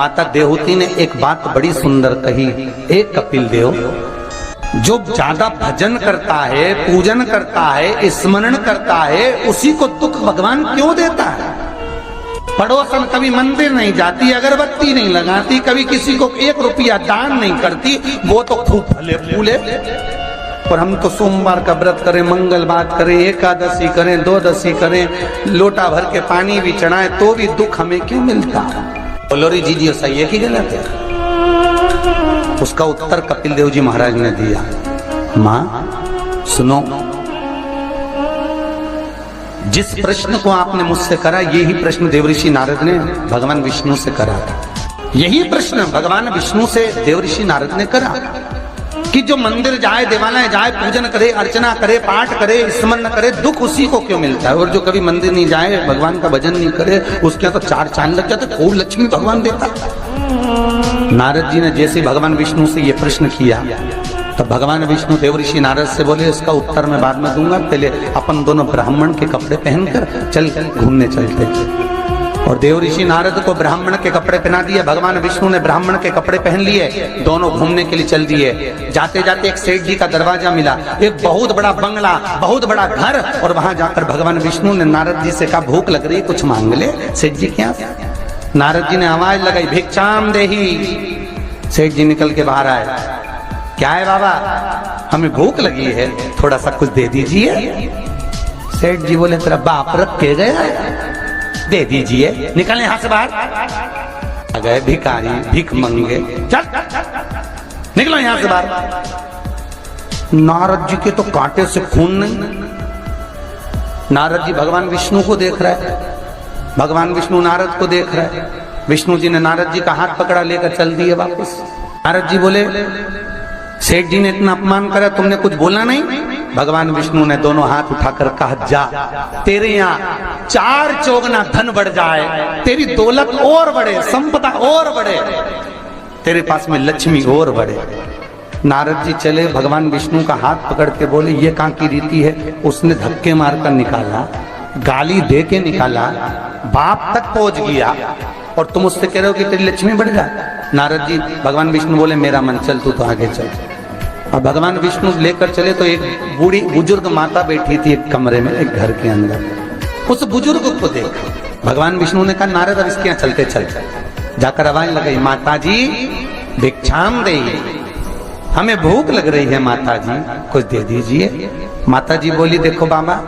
माता देवहूति ने एक बात बड़ी सुंदर कही, एक कपिल देव जो ज्यादा भजन करता है, पूजन करता है, स्मरण करता है, उसी को दुख भगवान क्यों देता है? पड़ोसन कभी मंदिर नहीं जाती, अगरबत्ती नहीं लगाती, कभी किसी को 1 रुपया दान नहीं करती, वो तो खूब फले फूले। और हम तो सोमवार का व्रत करें, मंगलवार करें, एकादशी करें, द्वादशी करें, लोटा भर के पानी भी चढ़ाएं, तो भी दुख हमें क्यों मिलता? बोलो रे जी सही है कि गलत है? उसका उत्तर कपिल देव जी महाराज ने दिया, मां सुनो, जिस प्रश्न को आपने मुझसे करा, यही प्रश्न देवऋषि नारद ने भगवान विष्णु से करा था। यही प्रश्न भगवान विष्णु से देवऋषि नारद ने करा कि जो मंदिर जाए, देवालय जाए, पूजन करे, अर्चना करे, पाठ करे, स्मरण करे, दुख उसी को क्यों मिलता है? और जो कभी मंदिर नहीं जाए, भगवान का भजन नहीं करे, उसके यहाँ तो 4 चांद लग जाते, खूब लक्ष्मी भगवान देता। नारद जी ने जैसे भगवान विष्णु से ये प्रश्न किया, तो भगवान विष्णु देवऋषि नारद से बोले, इसका उत्तर मैं बाद में दूंगा, पहले अपन दोनों ब्राह्मण के कपड़े पहनकर चल घूमने चलते। और देवऋषि नारद को ब्राह्मण के कपड़े पहना दिए, भगवान विष्णु ने ब्राह्मण के कपड़े पहन लिए, दोनों घूमने के लिए चल दिए। जाते जाते एक सेठ जी का दरवाजा मिला, एक बहुत बड़ा बंगला, बहुत बड़ा घर, और वहां जाकर भगवान विष्णु ने नारद जी से कहा, भूख लग रही, कुछ मांग ले। सेठ जी क्या? नारद जी ने आवाज लगाई, भिक्षाम देही। सेठ जी निकल के बाहर आए, क्या है बाबा? हमें भूख लगी है, थोड़ा सा कुछ दे दीजिए। सेठ जी बोले, तेरा बाप रख के गया, दे दीजिए, निकल यहां से बाहर। आ गए भिखारी, भीख मंगे, चल निकलो यहां से बाहर। नारद जी के तो कांटे से खून नहीं। नारद जी भगवान विष्णु को देख रहा है, भगवान विष्णु नारद को देख रहा है। विष्णु जी ने नारद जी का हाथ पकड़ा, लेकर चल दिए वापस। नारद जी बोले, सेठ जी ने इतना अपमान करा, तुमने कुछ बोला नहीं? भगवान विष्णु ने दोनों हाथ उठाकर कहा, जा, तेरे यहाँ 4 चौगुना धन बढ़ जाए, तेरी दौलत और बढ़े, संपदा और बढ़े, तेरे पास में लक्ष्मी और बढ़े। नारद जी चले, भगवान विष्णु का हाथ पकड़ के बोले, ये कहाँ की रीति है? उसने धक्के मारकर निकाला, गाली दे के निकाला, बाप तक पहुंच गया, और तुम उससे कह रहे हो कि तेरी लक्ष्मी बढ़ जाए। नारद जी, भगवान विष्णु बोले, मेरा मन, चल तू तो आगे चल। और भगवान विष्णु लेकर चले तो एक बूढ़ी बुजुर्ग माता बैठी थी एक कमरे में, एक घर के अंदर। उस बुजुर्ग को देखा भगवान विष्णु ने कहा, नारद अब इसके यहाँ चलते चलते। जाकर आवाज लगाई, माता जी भिक्षाम देही, हमें भूख लग रही है माता जी, कुछ दे दीजिए। माता जी बोली, देखो बाबा,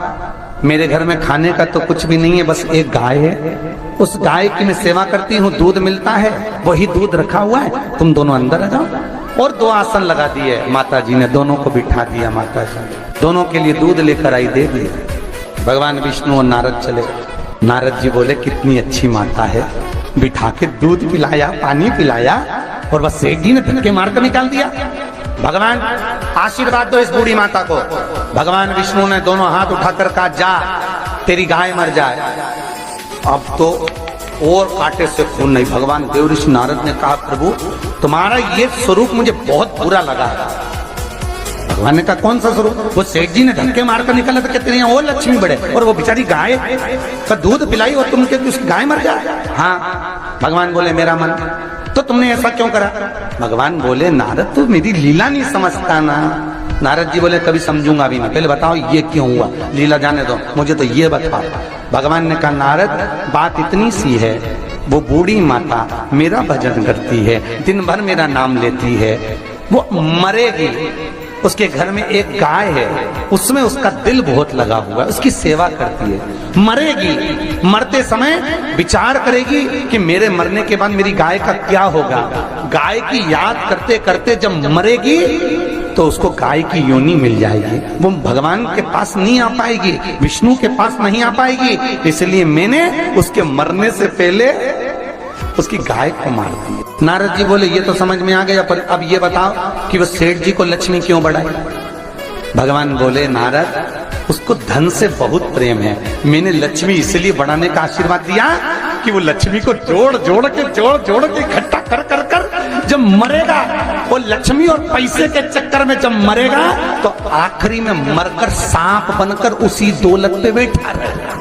मेरे घर में खाने का तो कुछ भी नहीं है, बस एक गाय है, उस गाय की मैं सेवा करती हूँ, दूध मिलता है, वही दूध रखा हुआ है, तुम दोनों अंदर आ जाओ। और 2 आसन लगा दिए माता जी ने, दोनों को बिठा दिया। माता जी दोनों के लिए दूध लेकर आई, दे दिया। भगवान विष्णु और नारद चले। नारद जी बोले, कितनी अच्छी माता है, बिठा के दूध पिलाया, पानी पिलाया, और बस सेठ जी ने धक्के मारकर निकाल दिया। भगवान आशीर्वाद दो इस बूढ़ी माता को। भगवान विष्णु ने दोनों हाथ उठाकर कहा, जा, तेरी गाय मर जाए। अब तो और कांटे से खून नहीं। भगवान देवऋषि नारद ने कहा, प्रभु तुम्हारा ये स्वरूप मुझे बहुत बुरा लगा। भगवान ने कहा, कौन सा स्वरूप? वो सेठ जी ने धक्के मारकर निकला था, कहते हैं और लक्ष्मी बढ़े, और वो बेचारी गाय का दूध पिलाई और तुम कहते उसकी गाय मर जाए। हाँ। भगवान बोले, मेरा मन, तो तुमने ऐसा क्यों करा? भगवान बोले, नारद तू मेरी लीला नहीं समझता ना। नारद जी बोले, कभी समझूंगा भी नहीं, पहले बताओ ये क्यों हुआ, लीला जाने दो, मुझे तो ये बताओ। भगवान ने कहा, नारद बात इतनी सी है, वो बूढ़ी माता मेरा भजन करती है, दिन भर मेरा नाम लेती है, वो मरेगी, उसके घर में एक गाय है, उसमें उसका दिल बहुत लगा हुआ है, उसकी सेवा करती है, मरेगी, मरते समय विचार करेगी कि मेरे मरने के बाद मेरी गाय का क्या होगा। गाय की याद करते करते जब मरेगी तो उसको गाय की योनि मिल जाएगी, वो भगवान के पास नहीं आ पाएगी, विष्णु के पास नहीं आ पाएगी, इसलिए मैंने उसके मरने से पहले उसकी गाय को मार दी। नारद जी बोले, ये तो समझ में आ गया, पर अब ये बताओ कि वो सेठ जी को लक्ष्मी क्यों बढ़ाई? भगवान बोले, नारद उसको धन से बहुत प्रेम है, मैंने लक्ष्मी इसलिए बढ़ाने का आशीर्वाद दिया कि वो लक्ष्मी को जोड़ जोड़ के इकट्ठा कर कर कर जब मरेगा, वो लक्ष्मी और पैसे के चक्कर में जब मरेगा तो आखिरी में मरकर सांप बनकर उसी दौलत पे बैठा रहेगा।